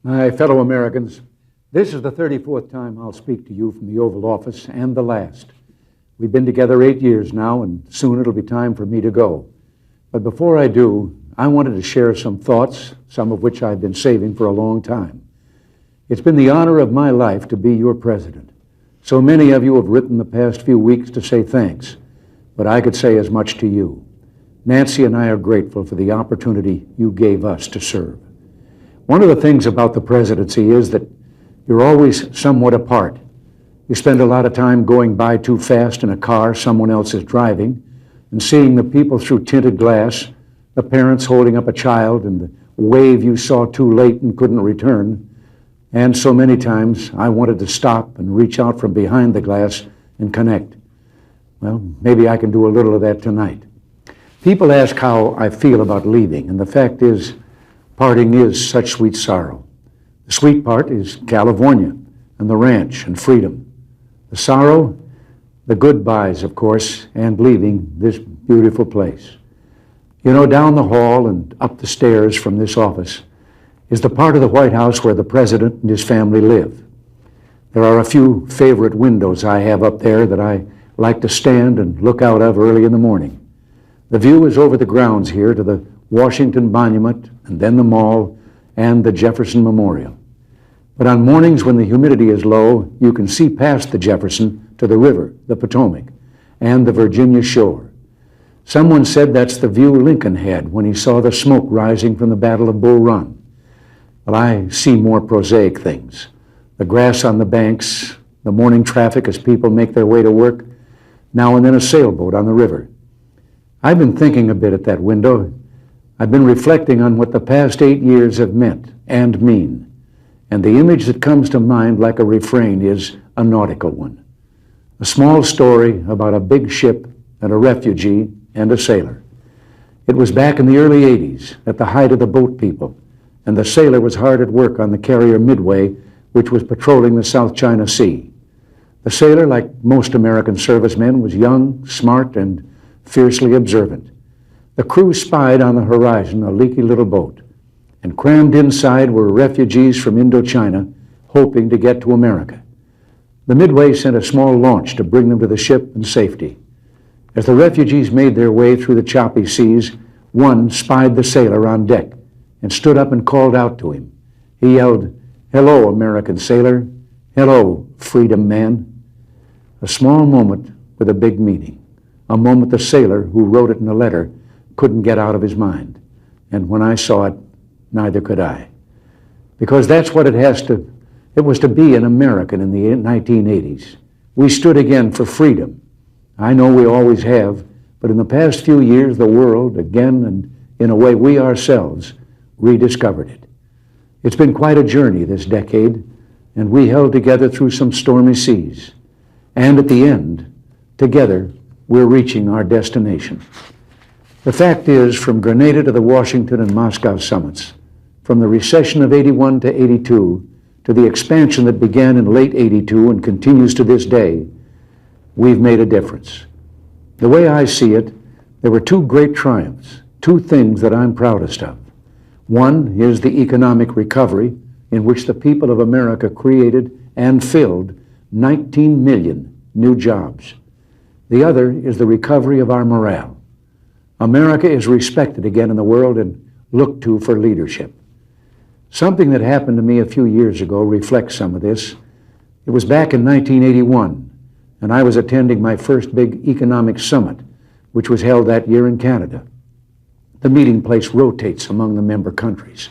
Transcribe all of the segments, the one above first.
My fellow Americans, this is the 34th time I'll speak to you from the Oval Office, and the last. We've been together 8 years now, and soon it'll be time for me to go. But before I do, I wanted to share some thoughts, some of which I've been saving for a long time. It's been the honor of my life to be your president. So many of you have written the past few weeks to say thanks, but I could say as much to you. Nancy and I are grateful for the opportunity you gave us to serve. One of the things about the presidency is that you're always somewhat apart. You spend a lot of time going by too fast in a car someone else is driving and seeing the people through tinted glass, the parents holding up a child, and the wave you saw too late and couldn't return. And so many times I wanted to stop and reach out from behind the glass and connect. Well, maybe I can do a little of that tonight. People ask how I feel about leaving, and the fact is, parting is such sweet sorrow. The sweet part is California and the ranch and freedom. The sorrow, the goodbyes, of course, and leaving this beautiful place. You know, down the hall and up the stairs from this office is the part of the White House where the president and his family live. There are a few favorite windows I have up there that I like to stand and look out of early in the morning. The view is over the grounds here to the Washington Monument, and then the Mall, and the Jefferson Memorial. But on mornings when the humidity is low, you can see past the Jefferson to the river, the Potomac, and the Virginia shore. Someone said that's the view Lincoln had when he saw the smoke rising from the Battle of Bull Run. Well, I see more prosaic things. The grass on the banks, the morning traffic as people make their way to work, now and then a sailboat on the river. I've been thinking a bit at that window. I've been reflecting on what the past 8 years have meant and mean. And the image that comes to mind like a refrain is a nautical one. A small story about a big ship and a refugee and a sailor. It was back in the early 80s, at the height of the boat people, and the sailor was hard at work on the carrier Midway, which was patrolling the South China Sea. The sailor, like most American servicemen, was young, smart, and fiercely observant. The crew spied on the horizon a leaky little boat, and crammed inside were refugees from Indochina hoping to get to America. The Midway sent a small launch to bring them to the ship in safety. As the refugees made their way through the choppy seas, one spied the sailor on deck and stood up and called out to him. He yelled, "Hello, American sailor. Hello, freedom man." A small moment with a big meaning. A moment the sailor who wrote it in a letter couldn't get out of his mind. And when I saw it, neither could I. Because that's what it was to be an American in the 1980s. We stood again for freedom. I know we always have, but in the past few years, the world, again and in a way we ourselves, rediscovered it. It's been quite a journey this decade, and we held together through some stormy seas. And at the end, together, we're reaching our destination. The fact is, from Grenada to the Washington and Moscow summits, from the recession of 81 to 82, to the expansion that began in late 82 and continues to this day, we've made a difference. The way I see it, there were two great triumphs, two things that I'm proudest of. One is the economic recovery, in which the people of America created and filled 19 million new jobs. The other is the recovery of our morale. America is respected again in the world and looked to for leadership. Something that happened to me a few years ago reflects some of this. It was back in 1981, and I was attending my first big economic summit, which was held that year in Canada. The meeting place rotates among the member countries.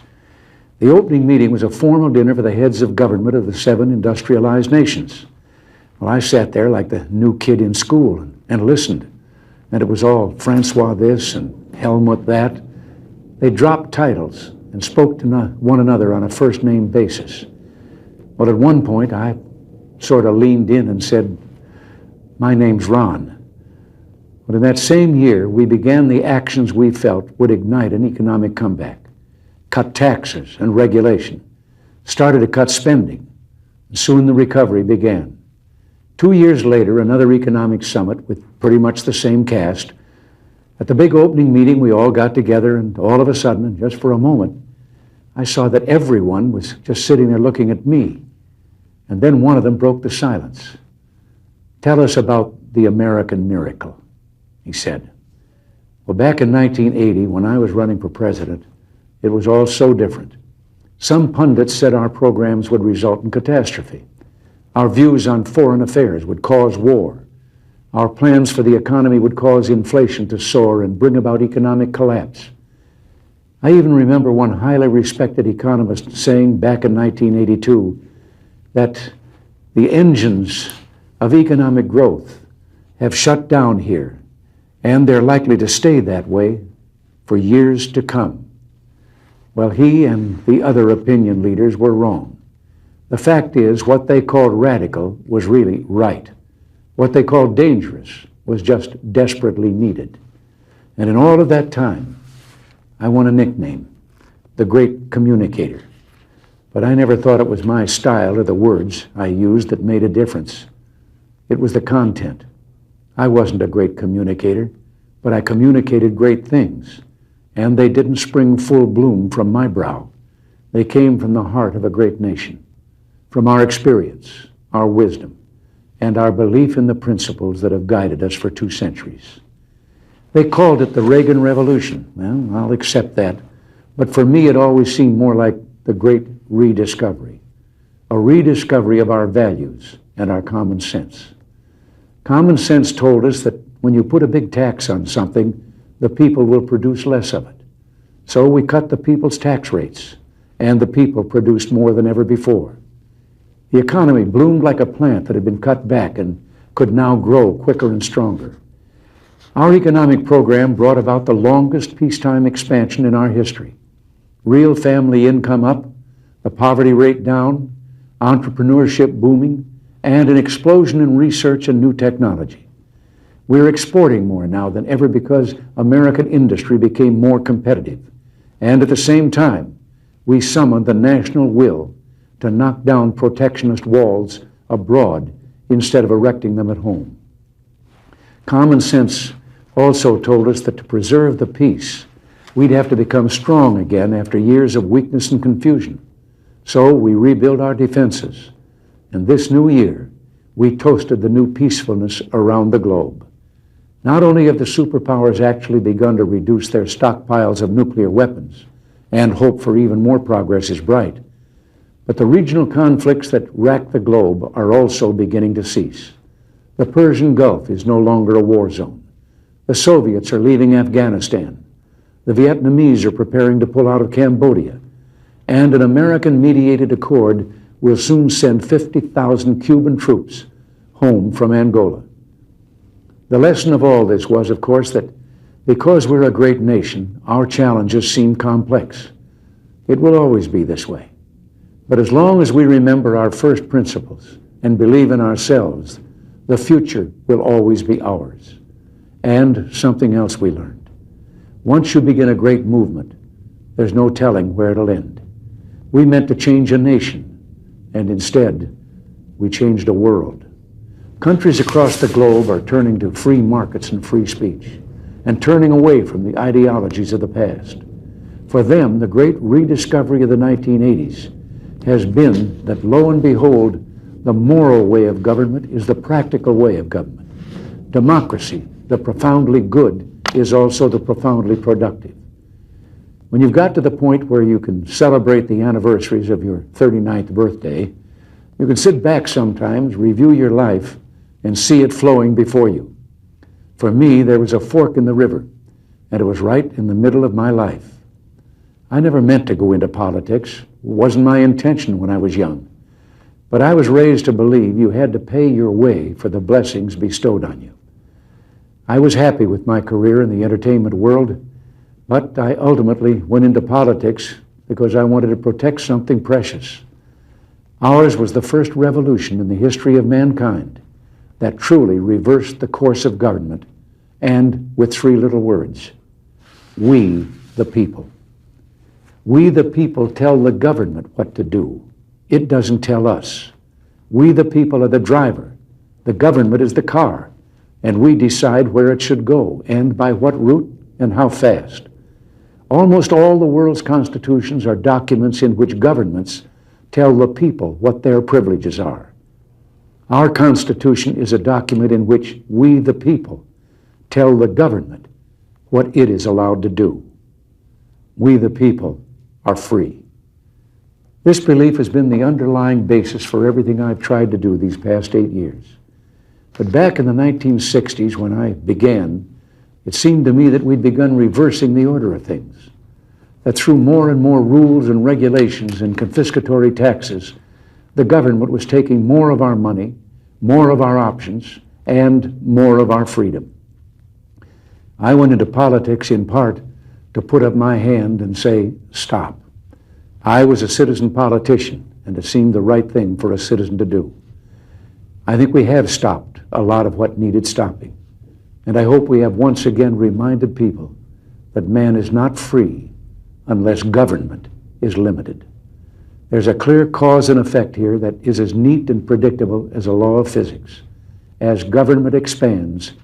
The opening meeting was a formal dinner for the heads of government of the 7 industrialized nations. Well, I sat there like the new kid in school and listened. And it was all Francois this and Helmut that. They dropped titles and spoke to one another on a first-name basis. Well, at one point, I sort of leaned in and said, "My name's Ron." But in that same year, we began the actions we felt would ignite an economic comeback. Cut taxes and regulation, started to cut spending, and soon the recovery began. 2 years later, another economic summit with pretty much the same cast. At the big opening meeting, we all got together, and all of a sudden, and just for a moment, I saw that everyone was just sitting there looking at me. And then one of them broke the silence. "Tell us about the American miracle," he said. Well, back in 1980, when I was running for president, it was all so different. Some pundits said our programs would result in catastrophe. Our views on foreign affairs would cause war. Our plans for the economy would cause inflation to soar and bring about economic collapse. I even remember one highly respected economist saying back in 1982 that the engines of economic growth have shut down here, and they're likely to stay that way for years to come. Well, he and the other opinion leaders were wrong. The fact is, what they called radical was really right. What they called dangerous was just desperately needed. And in all of that time, I won a nickname, the Great Communicator. But I never thought it was my style or the words I used that made a difference. It was the content. I wasn't a great communicator, but I communicated great things. And they didn't spring full bloom from my brow. They came from the heart of a great nation, from our experience, our wisdom, and our belief in the principles that have guided us for 2 centuries. They called it the Reagan Revolution. Well, I'll accept that. But for me, it always seemed more like the great rediscovery, a rediscovery of our values and our common sense. Common sense told us that when you put a big tax on something, the people will produce less of it. So we cut the people's tax rates, and the people produced more than ever before. The economy bloomed like a plant that had been cut back and could now grow quicker and stronger. Our economic program brought about the longest peacetime expansion in our history. Real family income up, the poverty rate down, entrepreneurship booming, and an explosion in research and new technology. We're exporting more now than ever because American industry became more competitive. And at the same time, we summoned the national will to knock down protectionist walls abroad instead of erecting them at home. Common sense also told us that to preserve the peace, we'd have to become strong again after years of weakness and confusion. So we rebuilt our defenses. And this new year, we toasted the new peacefulness around the globe. Not only have the superpowers actually begun to reduce their stockpiles of nuclear weapons, and hope for even more progress is bright, but the regional conflicts that rack the globe are also beginning to cease. The Persian Gulf is no longer a war zone. The Soviets are leaving Afghanistan. The Vietnamese are preparing to pull out of Cambodia. And an American-mediated accord will soon send 50,000 Cuban troops home from Angola. The lesson of all this was, of course, that because we're a great nation, our challenges seem complex. It will always be this way. But as long as we remember our first principles and believe in ourselves, the future will always be ours. And something else we learned. Once you begin a great movement, there's no telling where it'll end. We meant to change a nation, and instead, we changed a world. Countries across the globe are turning to free markets and free speech, and turning away from the ideologies of the past. For them, the great rediscovery of the 1980s has been that, lo and behold, the moral way of government is the practical way of government. Democracy, the profoundly good, is also the profoundly productive. When you've got to the point where you can celebrate the anniversaries of your 39th birthday, you can sit back sometimes, review your life, and see it flowing before you. For me, there was a fork in the river, and it was right in the middle of my life. I never meant to go into politics. It wasn't my intention when I was young. But I was raised to believe you had to pay your way for the blessings bestowed on you. I was happy with my career in the entertainment world, but I ultimately went into politics because I wanted to protect something precious. Ours was the first revolution in the history of mankind that truly reversed the course of government, and with 3 little words: we the people. We the people tell the government what to do. It doesn't tell us. We the people are the driver. The government is the car, and we decide where it should go and by what route and how fast. Almost all the world's constitutions are documents in which governments tell the people what their privileges are. Our Constitution is a document in which we, the people, tell the government what it is allowed to do. We, the people, are free. This belief has been the underlying basis for everything I've tried to do these past 8 years. But back in the 1960s, when I began, it seemed to me that we'd begun reversing the order of things, that through more and more rules and regulations and confiscatory taxes, the government was taking more of our money, more of our options, and more of our freedom. I went into politics in part to put up my hand and say, stop. I was a citizen politician, and it seemed the right thing for a citizen to do. I think we have stopped a lot of what needed stopping, and I hope we have once again reminded people that man is not free unless government is limited. There's a clear cause and effect here that is as neat and predictable as a law of physics. As government expands,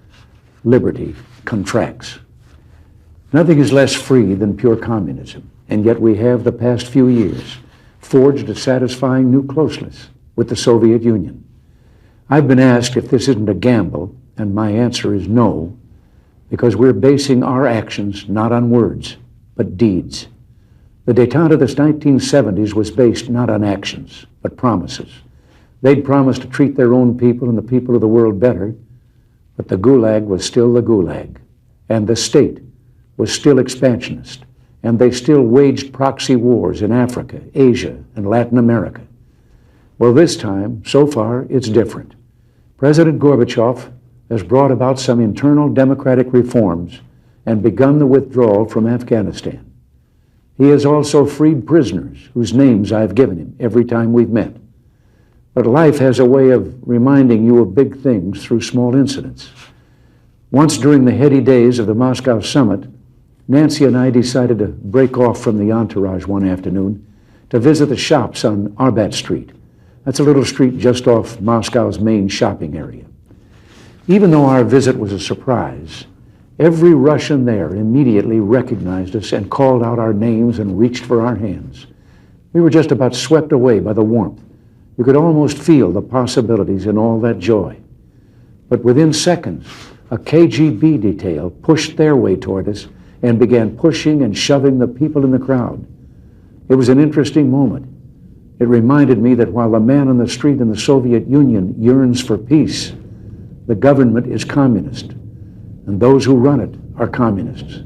liberty contracts. Nothing is less free than pure communism, and yet we have the past few years forged a satisfying new closeness with the Soviet Union. I've been asked if this isn't a gamble, and my answer is no, because we're basing our actions not on words, but deeds. The détente of the 1970s was based not on actions, but promises. They'd promised to treat their own people and the people of the world better, but the Gulag was still the Gulag, and the state was still expansionist, and they still waged proxy wars in Africa, Asia, and Latin America. Well, this time, so far, it's different. President Gorbachev has brought about some internal democratic reforms and begun the withdrawal from Afghanistan. He has also freed prisoners whose names I've given him every time we've met. But life has a way of reminding you of big things through small incidents. Once during the heady days of the Moscow summit, Nancy and I decided to break off from the entourage one afternoon to visit the shops on Arbat Street. That's a little street just off Moscow's main shopping area. Even though our visit was a surprise, every Russian there immediately recognized us and called out our names and reached for our hands. We were just about swept away by the warmth. You could almost feel the possibilities in all that joy. But within seconds, a KGB detail pushed their way toward us and began pushing and shoving the people in the crowd. It was an interesting moment. It reminded me that while the man on the street in the Soviet Union yearns for peace, the government is communist, and those who run it are communists.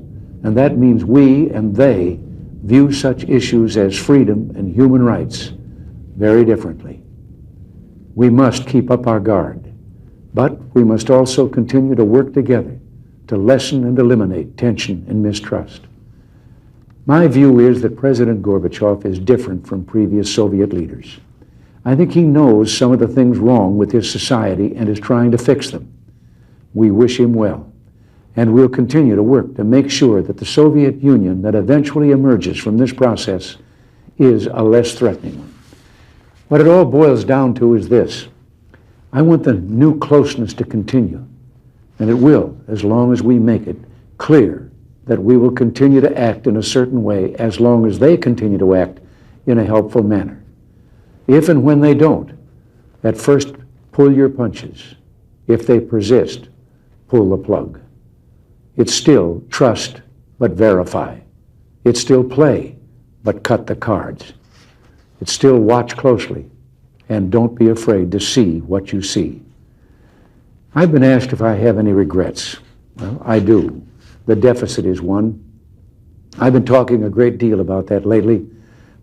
And that means we and they view such issues as freedom and human rights very differently. We must keep up our guard, but we must also continue to work together to lessen and eliminate tension and mistrust. My view is that President Gorbachev is different from previous Soviet leaders. I think he knows some of the things wrong with his society and is trying to fix them. We wish him well, and we'll continue to work to make sure that the Soviet Union that eventually emerges from this process is a less threatening one. What it all boils down to is this: I want the new closeness to continue, and it will, as long as we make it clear that we will continue to act in a certain way as long as they continue to act in a helpful manner. If and when they don't, at first pull your punches. If they persist, pull the plug. It's still trust, but verify. It's still play, but cut the cards. It's still watch closely, and don't be afraid to see what you see. I've been asked if I have any regrets. Well, I do. The deficit is one. I've been talking a great deal about that lately,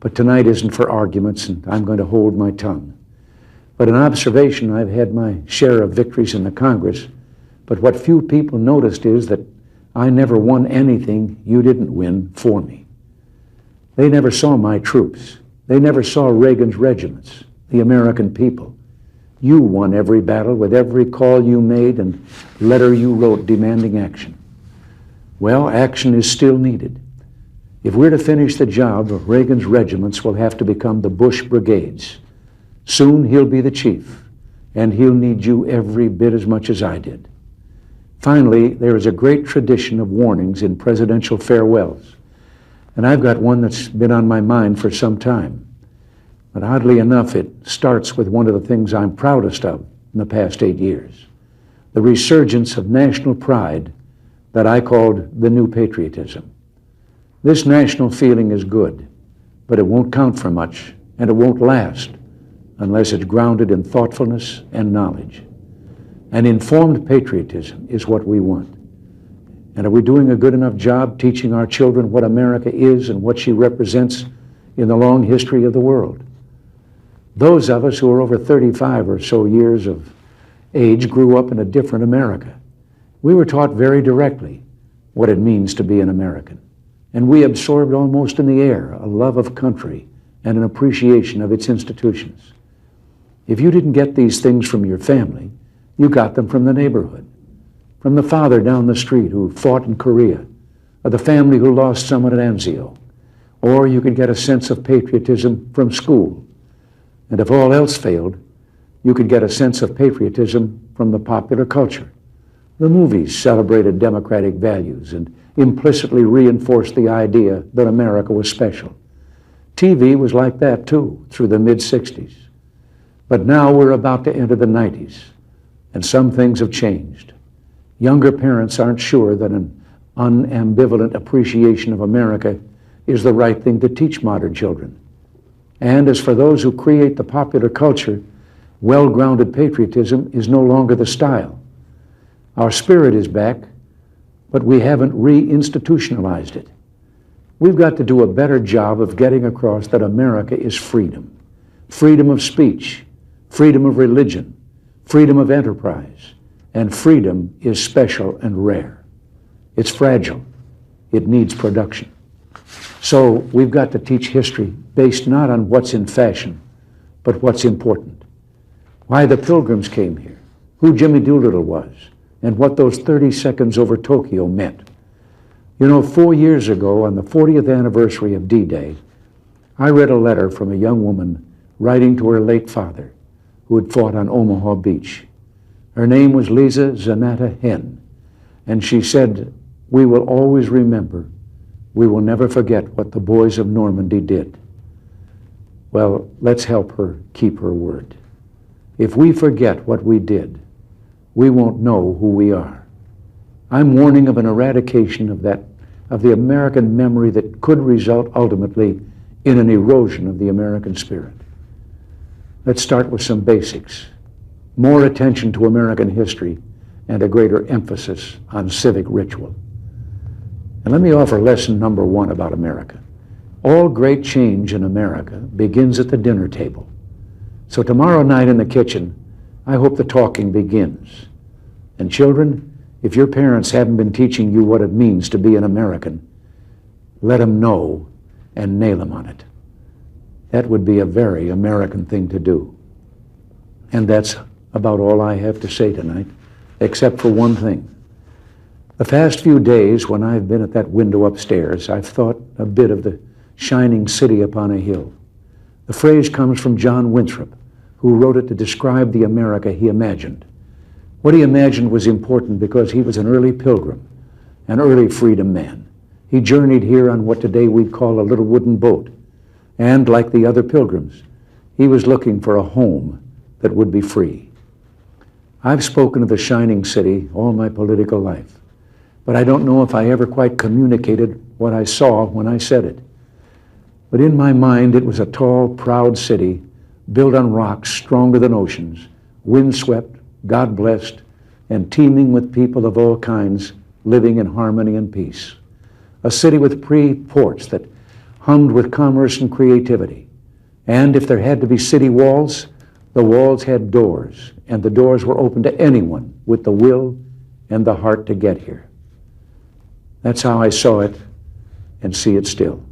but tonight isn't for arguments, and I'm going to hold my tongue. But an observation, I've had my share of victories in the Congress, but what few people noticed is that I never won anything you didn't win for me. They never saw my troops. They never saw Reagan's regiments, the American people. You won every battle with every call you made and letter you wrote demanding action. Well, action is still needed. If we're to finish the job, Reagan's regiments will have to become the Bush brigades. Soon he'll be the chief, and he'll need you every bit as much as I did. Finally, there is a great tradition of warnings in presidential farewells. And I've got one that's been on my mind for some time. But oddly enough, it starts with one of the things I'm proudest of in the past 8 years, the resurgence of national pride that I called the new patriotism. This national feeling is good, but it won't count for much, and it won't last unless it's grounded in thoughtfulness and knowledge. An informed patriotism is what we want. And are we doing a good enough job teaching our children what America is and what she represents in the long history of the world? Those of us who are over 35 or so years of age grew up in a different America. We were taught very directly what it means to be an American. And we absorbed almost in the air a love of country and an appreciation of its institutions. If you didn't get these things from your family, you got them from the neighborhood, from the father down the street who fought in Korea, or the family who lost someone at Anzio. Or you could get a sense of patriotism from school. And if all else failed, you could get a sense of patriotism from the popular culture. The movies celebrated democratic values and implicitly reinforced the idea that America was special. TV was like that too, through the mid-60s. But now we're about to enter the 90s, and some things have changed. Younger parents aren't sure that an unambivalent appreciation of America is the right thing to teach modern children. And as for those who create the popular culture, well-grounded patriotism is no longer the style. Our spirit is back, but we haven't re-institutionalized it. We've got to do a better job of getting across that America is freedom. Freedom of speech, freedom of religion, freedom of enterprise, and freedom is special and rare. It's fragile. It needs production. So we've got to teach history based not on what's in fashion, but what's important. Why the Pilgrims came here, who Jimmy Doolittle was, and what those 30 seconds over Tokyo meant. You know, 4 years ago, on the 40th anniversary of D-Day, I read a letter from a young woman writing to her late father, who had fought on Omaha Beach. Her name was Lisa Zanata Hen, and she said, "We will always remember. We will never forget what the boys of Normandy did." Well, let's help her keep her word. If we forget what we did, we won't know who we are. I'm warning of an eradication of the American memory that could result ultimately in an erosion of the American spirit. Let's start with some basics. More attention to American history and a greater emphasis on civic ritual. And let me offer lesson number 1 about America. All great change in America begins at the dinner table. So tomorrow night in the kitchen, I hope the talking begins. And children, if your parents haven't been teaching you what it means to be an American, let them know and nail them on it. That would be a very American thing to do. And that's about all I have to say tonight, except for one thing. The past few days, when I've been at that window upstairs, I've thought a bit of the shining city upon a hill. The phrase comes from John Winthrop, who wrote it to describe the America he imagined. What he imagined was important because he was an early pilgrim, an early freedom man. He journeyed here on what today we'd call a little wooden boat. And like the other pilgrims, he was looking for a home that would be free. I've spoken of the shining city all my political life, but I don't know if I ever quite communicated what I saw when I said it. But in my mind, it was a tall, proud city built on rocks stronger than oceans, windswept, God-blessed, and teeming with people of all kinds living in harmony and peace. A city with free ports that hummed with commerce and creativity. And if there had to be city walls, the walls had doors, and the doors were open to anyone with the will and the heart to get here. That's how I saw it and see it still.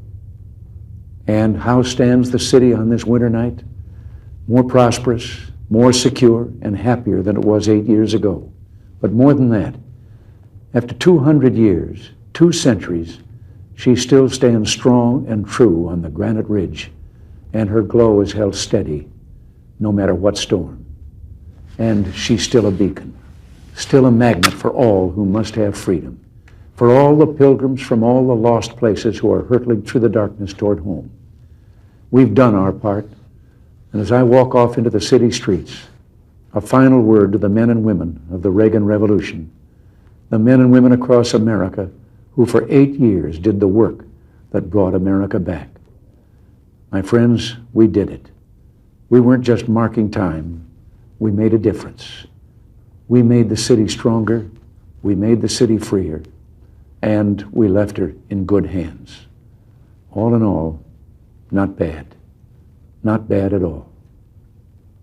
And how stands the city on this winter night? More prosperous, more secure, and happier than it was 8 years ago. But more than that, after 200 years, 2 centuries, she still stands strong and true on the granite ridge, and her glow is held steady no matter what storm. And she's still a beacon, still a magnet for all who must have freedom, for all the pilgrims from all the lost places who are hurtling through the darkness toward home. We've done our part, and as I walk off into the city streets, a final word to the men and women of the Reagan Revolution, the men and women across America who for 8 years did the work that brought America back. My friends, we did it. We weren't just marking time, we made a difference. We made the city stronger, we made the city freer, and we left her in good hands. All in all, not bad. Not bad at all.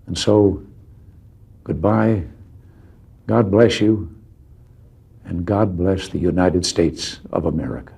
And so, goodbye, God bless you, and God bless the United States of America.